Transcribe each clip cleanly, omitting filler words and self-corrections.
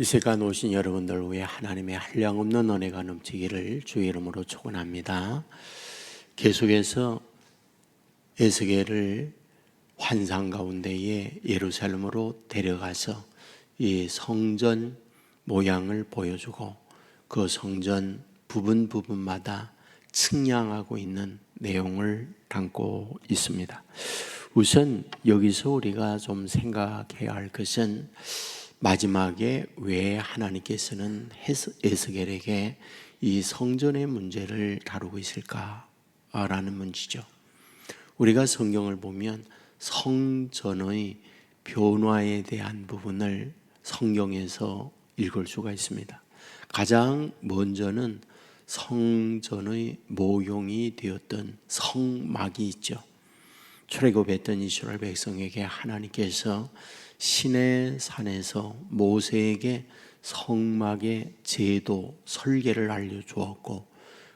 이 시간 오신 여러분들 위해 하나님의 한량없는 은혜가 넘치기를 주의 이름으로 축원합니다. 계속해서 에스겔을 환상 가운데에 예루살렘으로 데려가서 이 성전 모양을 보여주고 그 성전 부분마다 측량하고 있는 내용을 담고 있습니다. 우선 여기서 우리가 좀 생각해야 할 것은 마지막에 왜 하나님께서는 에스겔에게 이 성전의 문제를 다루고 있을까라는 문제죠. 우리가 성경을 보면 성전의 변화에 대한 부분을 성경에서 읽을 수가 있습니다. 가장 먼저는 성전의 모형이 되었던 성막이 있죠. 출애굽했던 이스라엘 백성에게 하나님께서 시내 산에서 모세에게 성막의 제도, 설계를 알려주었고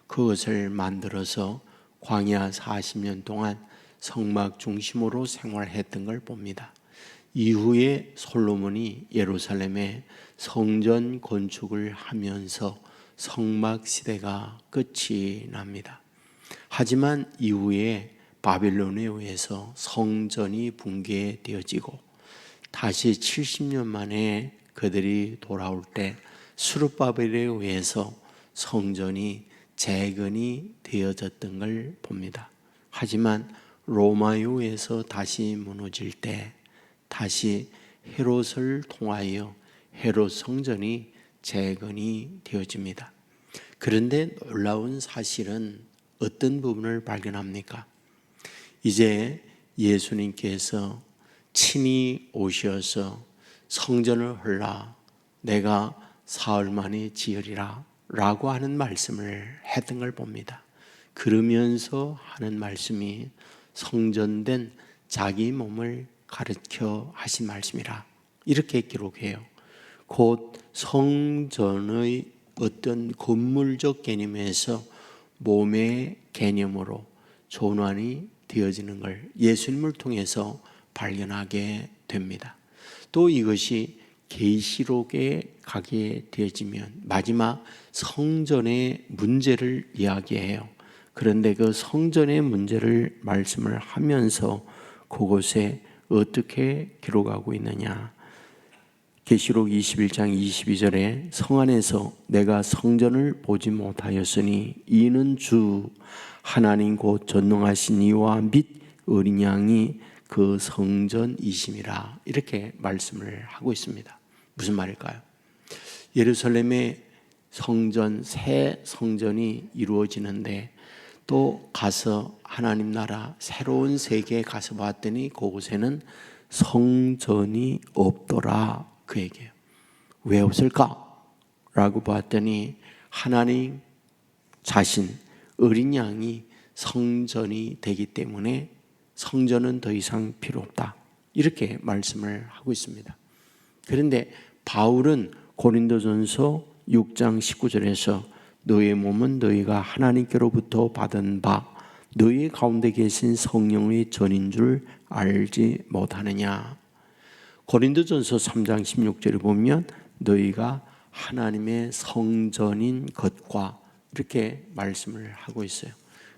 그것을 만들어서 광야 40년 동안 성막 중심으로 생활했던 걸 봅니다. 이후에 솔로몬이 예루살렘에 성전 건축을 하면서 성막 시대가 끝이 납니다. 하지만 이후에 바빌론에 의해서 성전이 붕괴되어지고 다시 70년 만에 그들이 돌아올 때 스룹바벨에 의해서 성전이 재건이 되어졌던 걸 봅니다. 하지만 로마에 의해서 다시 무너질 때 다시 헤롯을 통하여 헤롯 성전이 재건이 되어집니다. 그런데 놀라운 사실은 어떤 부분을 발견합니까? 이제 예수님께서 친히 오셔서 성전을 헐라 내가 사흘 만에 지으리라 라고 하는 말씀을 했던 걸 봅니다. 그러면서 하는 말씀이 성전된 자기 몸을 가르쳐 하신 말씀이라 이렇게 기록해요. 곧 성전의 어떤 건물적 개념에서 몸의 개념으로 전환이 되어지는 걸 예수님을 통해서 발견하게 됩니다. 또 이것이 계시록에 가게 되어지면 마지막 성전의 문제를 이야기해요. 그런데 그 성전의 문제를 말씀을 하면서 그곳에 어떻게 기록하고 있느냐. 계시록 21장 22절에 성 안에서 내가 성전을 보지 못하였으니 이는 주 하나님 곧 전능하신 이와 및 어린 양이 그 성전이심이라 이렇게 말씀을 하고 있습니다. 무슨 말일까요? 예루살렘의 성전, 새 성전이 이루어지는데 또 가서 하나님 나라 새로운 세계에 가서 봤더니 그곳에는 성전이 없더라 그 얘기예요. 왜 없을까? 라고 봤더니 하나님 자신 어린 양이 성전이 되기 때문에 성전은 더 이상 필요 없다 이렇게 말씀을 하고 있습니다. 그런데 바울은 고린도전서 6장 19절에서 너의 몸은 너희가 하나님께로부터 받은 바 너희 가운데 계신 성령의 전인 줄 알지 못하느냐. 고린도전서 3장 16절에 보면 너희가 하나님의 성전인 것과 이렇게 말씀을 하고 있어요.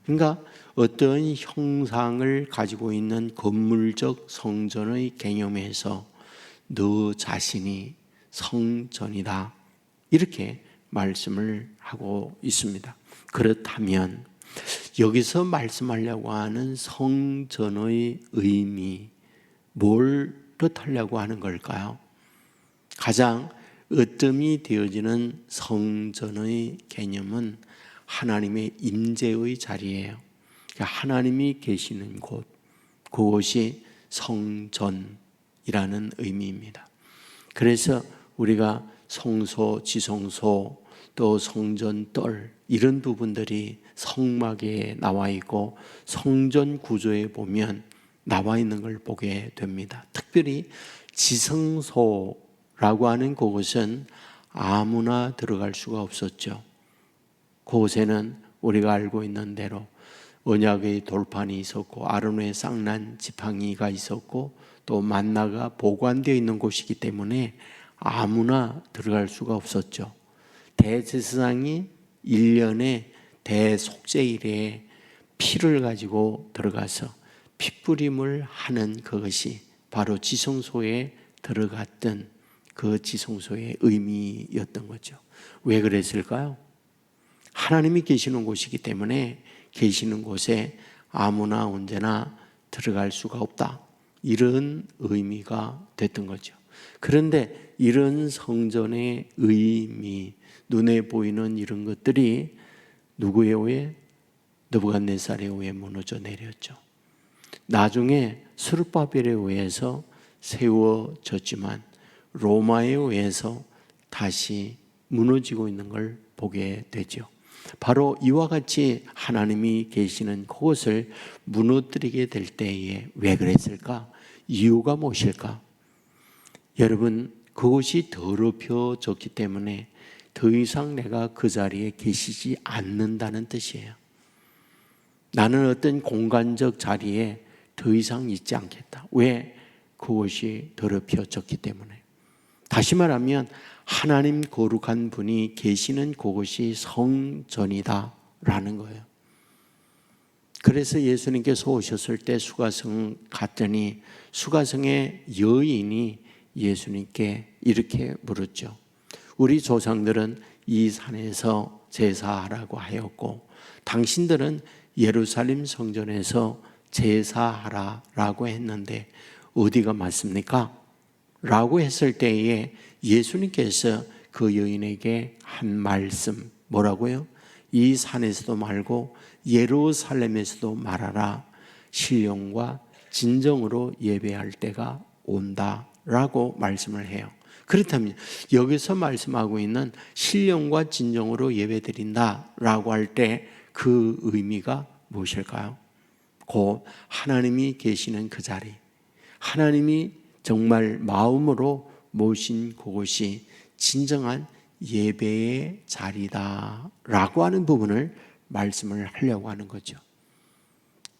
그러니까 어떤 형상을 가지고 있는 건물적 성전의 개념에서 너 자신이 성전이다 이렇게 말씀을 하고 있습니다. 그렇다면 여기서 말씀하려고 하는 성전의 의미 뭘 뜻하려고 하는 걸까요? 가장 으뜸이 되어지는 성전의 개념은 하나님의 임재의 자리예요. 그러니까 하나님이 계시는 곳, 그곳이 성전이라는 의미입니다. 그래서 우리가 성소, 지성소, 또 성전떨 이런 부분들이 성막에 나와 있고 성전 구조에 보면 나와 있는 걸 보게 됩니다. 특별히 지성소라고 하는 그곳은 아무나 들어갈 수가 없었죠. 그곳에는 우리가 알고 있는 대로 언약의 돌판이 있었고 아론의 쌍난 지팡이가 있었고 또 만나가 보관되어 있는 곳이기 때문에 아무나 들어갈 수가 없었죠. 대제사장이 1년에 대속죄일에 피를 가지고 들어가서 피뿌림을 하는 그것이 바로 지성소에 들어갔던 그 지성소의 의미였던 거죠. 왜 그랬을까요? 하나님이 계시는 곳이기 때문에 계시는 곳에 아무나 언제나 들어갈 수가 없다, 이런 의미가 됐던 거죠. 그런데 이런 성전의 의미, 눈에 보이는 이런 것들이 누구의 의해? 느부갓네살의 의해 무너져 내렸죠. 나중에 스룹바벨에 의해서 세워졌지만 로마에 의해서 다시 무너지고 있는 걸 보게 되죠. 바로 이와 같이 하나님이 계시는 그것을 무너뜨리게 될 때에 왜 그랬을까? 이유가 무엇일까? 여러분, 그것이 더럽혀졌기 때문에 더 이상 내가 그 자리에 계시지 않는다는 뜻이에요. 나는 어떤 공간적 자리에 더 이상 있지 않겠다. 왜? 그것이 더럽혀졌기 때문에. 다시 말하면 하나님 거룩한 분이 계시는 그것이 성전이다 라는 거예요. 그래서 예수님께서 오셨을 때 수가성 갔더니 수가성의 여인이 예수님께 이렇게 물었죠. 우리 조상들은 이 산에서 제사하라고 하였고 당신들은 예루살렘 성전에서 제사하라라고 했는데 어디가 맞습니까? 라고 했을 때에 예수님께서 그 여인에게 한 말씀, 뭐라고요? 이 산에서도 말고 예루살렘에서도 말하라. 신령과 진정으로 예배할 때가 온다 라고 말씀을 해요. 그렇다면 여기서 말씀하고 있는 신령과 진정으로 예배드린다 라고 할 때 그 의미가 무엇일까요? 곧 하나님이 계시는 그 자리, 하나님이 정말 마음으로 모신 그곳이 진정한 예배의 자리다 라고 하는 부분을 말씀을 하려고 하는 거죠.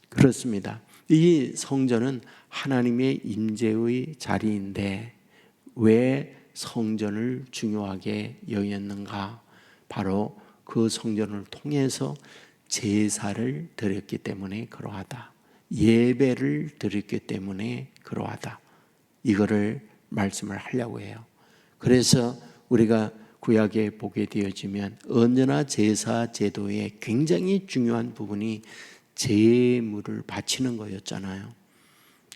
그렇습니다. 이 성전은 하나님의 임재의 자리인데 왜 성전을 중요하게 여겼는가? 바로 그 성전을 통해서 제사를 드렸기 때문에 그러하다. 예배를 드렸기 때문에 그러하다. 이거를 말씀을 하려고 해요. 그래서 우리가 구약에 보게 되어지면 언제나 제사 제도의 굉장히 중요한 부분이 제물을 바치는 거였잖아요.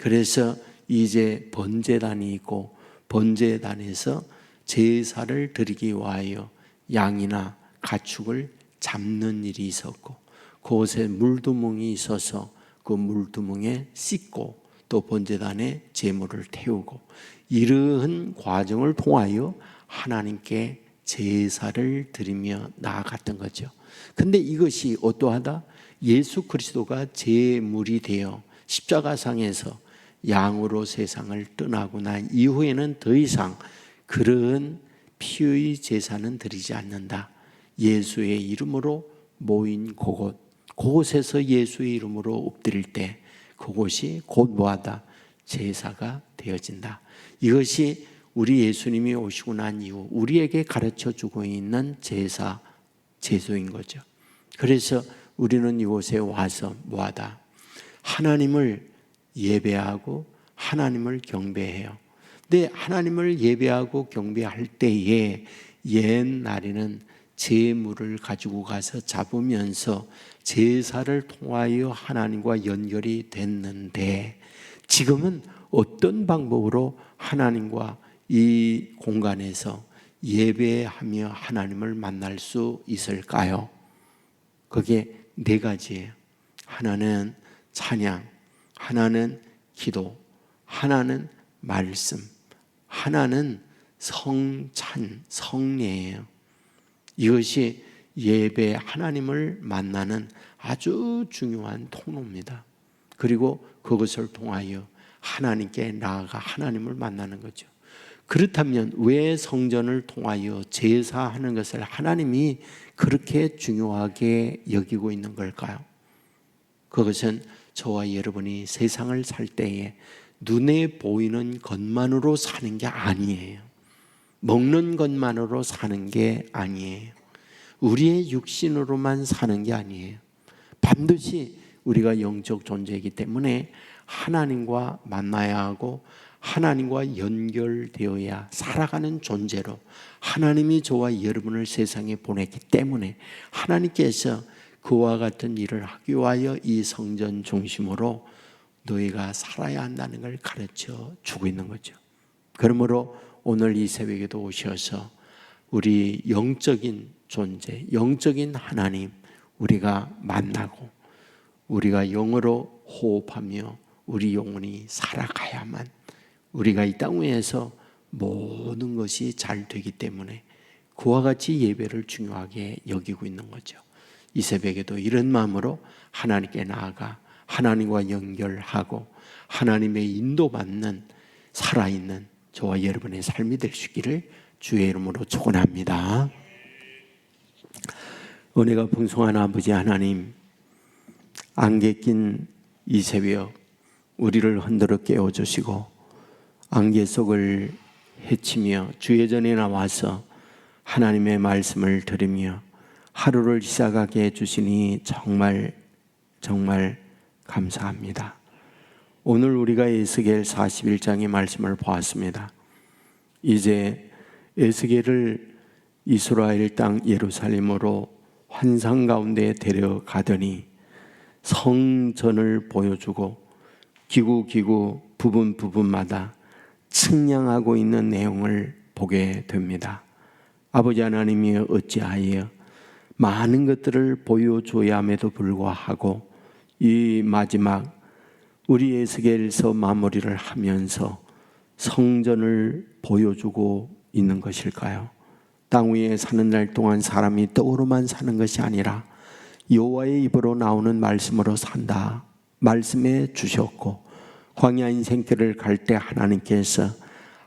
그래서 이제 번제단이 있고 번제단에서 제사를 드리기 위하여 양이나 가축을 잡는 일이 있었고 그곳에 물두멍이 있어서 그 물두멍에 씻고 또 번제단에 제물을 태우고 이러한 과정을 통하여 하나님께 제사를 드리며 나아갔던 거죠. 근데 이것이 어떠하다? 예수 그리스도가 제물이 되어 십자가상에서 양으로 세상을 떠나고 난 이후에는 더 이상 그런 피의 제사는 드리지 않는다. 예수의 이름으로 모인 그곳에서 예수의 이름으로 엎드릴 때 그곳이 곧 뭐하다? 제사가 되어진다. 이것이 우리 예수님이 오시고 난 이후 우리에게 가르쳐주고 있는 제소인 거죠. 그래서 우리는 이곳에 와서 뭐하다? 하나님을 예배하고 하나님을 경배해요. 근데 하나님을 예배하고 경배할 때에 옛날에는 제물을 가지고 가서 잡으면서 제사를 통하여 하나님과 연결이 됐는데 지금은 어떤 방법으로 하나님과 이 공간에서 예배하며 하나님을 만날 수 있을까요? 그게 네 가지예요. 하나는 찬양, 하나는 기도, 하나는 말씀, 하나는 성찬, 성례예요. 이것이 예배, 하나님을 만나는 아주 중요한 통로입니다. 그리고 그것을 통하여 하나님께 나아가 하나님을 만나는 거죠. 그렇다면 왜 성전을 통하여 제사하는 것을 하나님이 그렇게 중요하게 여기고 있는 걸까요? 그것은 저와 여러분이 세상을 살 때에 눈에 보이는 것만으로 사는 게 아니에요. 먹는 것만으로 사는 게 아니에요. 우리의 육신으로만 사는 게 아니에요. 반드시 우리가 영적 존재이기 때문에 하나님과 만나야 하고 하나님과 연결되어야 살아가는 존재로 하나님이 저와 여러분을 세상에 보냈기 때문에 하나님께서 그와 같은 일을 하기 위하여 이 성전 중심으로 너희가 살아야 한다는 걸 가르쳐 주고 있는 거죠. 그러므로 오늘 이 새벽에도 오셔서 우리 영적인 존재, 영적인 하나님 우리가 만나고 우리가 영으로 호흡하며 우리 영혼이 살아가야만 우리가 이 땅 위에서 모든 것이 잘 되기 때문에 그와 같이 예배를 중요하게 여기고 있는 거죠. 이 새벽에도 이런 마음으로 하나님께 나아가 하나님과 연결하고 하나님의 인도받는 살아있는 저와 여러분의 삶이 될 수 있기를 주의 이름으로 축원합니다. 은혜가 풍성한 아버지 하나님, 안개 낀 이 새벽 우리를 흔들어 깨워주시고 안개 속을 헤치며 주의 전에 나와서 하나님의 말씀을 들으며 하루를 시작하게 해주시니 정말 감사합니다. 오늘 우리가 에스겔 41장의 말씀을 보았습니다. 이제 에스겔을 이스라엘 땅 예루살렘으로 환상 가운데 데려가더니 성전을 보여주고 기구 부분마다 측량하고 있는 내용을 보게 됩니다. 아버지 하나님이 어찌하여 많은 것들을 보여줘야 함에도 불구하고 이 마지막 우리 에스겔서 마무리를 하면서 성전을 보여주고 있는 것일까요? 땅 위에 사는 날 동안 사람이 떡으로만 사는 것이 아니라 여호와의 입으로 나오는 말씀으로 산다 말씀해 주셨고, 광야 인생길을 갈 때 하나님께서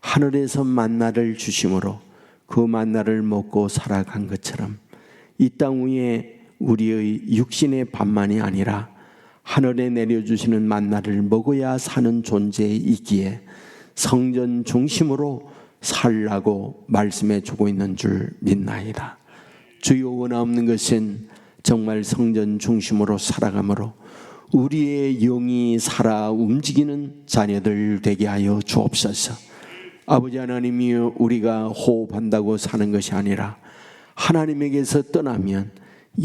하늘에서 만나를 주심으로 그 만나를 먹고 살아간 것처럼 이 땅 위에 우리의 육신의 밥만이 아니라 하늘에 내려주시는 만나를 먹어야 사는 존재이기에 성전 중심으로 살라고 말씀해 주고 있는 줄 믿나이다. 주여, 원하옵는 것은 정말 성전 중심으로 살아가므로 우리의 영이 살아 움직이는 자녀들 되게 하여 주옵소서. 아버지 하나님이 우리가 호흡한다고 사는 것이 아니라 하나님에게서 떠나면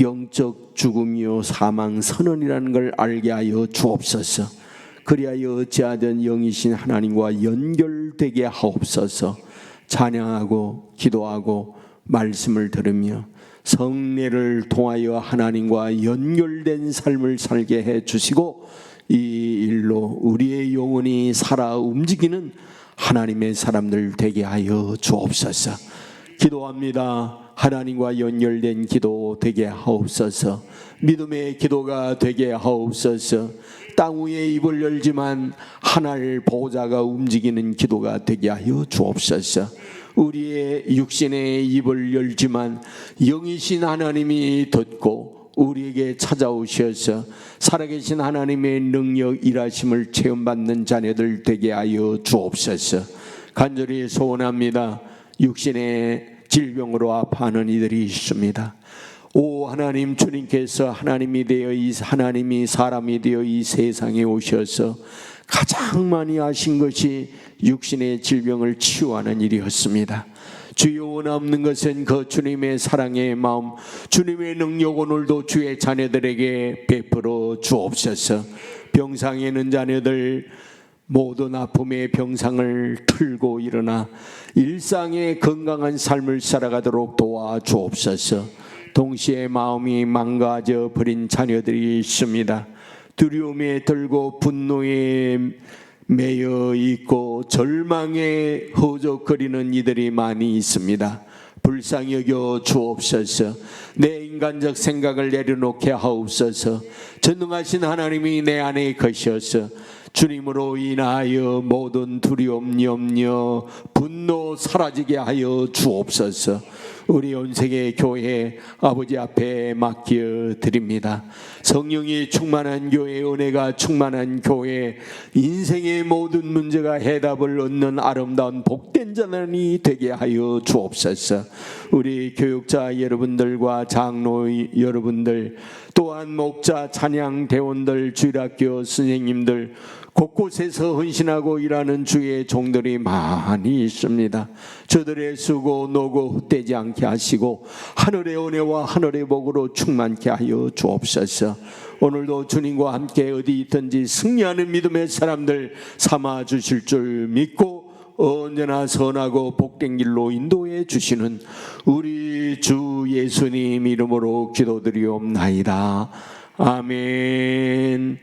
영적 죽음이요 사망 선언이라는 걸 알게 하여 주옵소서. 그리하여 어찌하든 영이신 하나님과 연결되게 하옵소서. 찬양하고 기도하고 말씀을 들으며 성례를 통하여 하나님과 연결된 삶을 살게 해 주시고 이 일로 우리의 영혼이 살아 움직이는 하나님의 사람들 되게 하여 주옵소서. 기도합니다. 하나님과 연결된 기도 되게 하옵소서. 믿음의 기도가 되게 하옵소서. 땅 위에 입을 열지만 하늘 보호자가 움직이는 기도가 되게 하여 주옵소서. 우리의 육신의 입을 열지만 영이신 하나님이 듣고 우리에게 찾아오셔서 살아계신 하나님의 능력 일하심을 체험받는 자녀들 되게 하여 주옵소서. 간절히 소원합니다. 육신의 질병으로 아파하는 이들이 있습니다. 오 하나님, 주님께서 하나님이 사람이 되어 이 세상에 오셔서 가장 많이 하신 것이 육신의 질병을 치유하는 일이었습니다. 주여, 원하옵는 것은 그 주님의 사랑의 마음, 주님의 능력 오늘도 주의 자녀들에게 베풀어 주옵소서. 병상에 있는 자녀들 모든 아픔의 병상을 틀고 일어나 일상의 건강한 삶을 살아가도록 도와주옵소서. 동시에 마음이 망가져 버린 자녀들이 있습니다. 두려움에 들고 분노에 매여 있고 절망에 허적거리는 이들이 많이 있습니다. 불쌍히 여겨 주옵소서. 내 인간적 생각을 내려놓게 하옵소서. 전능하신 하나님이 내 안에 거셔서 주님으로 인하여 모든 두려움, 염려, 분노 사라지게 하여 주옵소서. 우리 온 세계 교회 아버지 앞에 맡겨 드립니다. 성령이 충만한 교회, 은혜가 충만한 교회, 인생의 모든 문제가 해답을 얻는 아름다운 복된 자들이 되게 하여 주옵소서. 우리 교육자 여러분들과 장로 여러분들, 또한 목자, 찬양 대원들, 주일학교 선생님들, 곳곳에서 헌신하고 일하는 주의 종들이 많이 있습니다. 저들의 수고 노고 헛되지 않게 하시고 하늘의 은혜와 하늘의 복으로 충만케 하여 주옵소서. 오늘도 주님과 함께 어디 있든지 승리하는 믿음의 사람들 삼아 주실 줄 믿고 언제나 선하고 복된 길로 인도해 주시는 우리 주 예수님 이름으로 기도드리옵나이다. 아멘.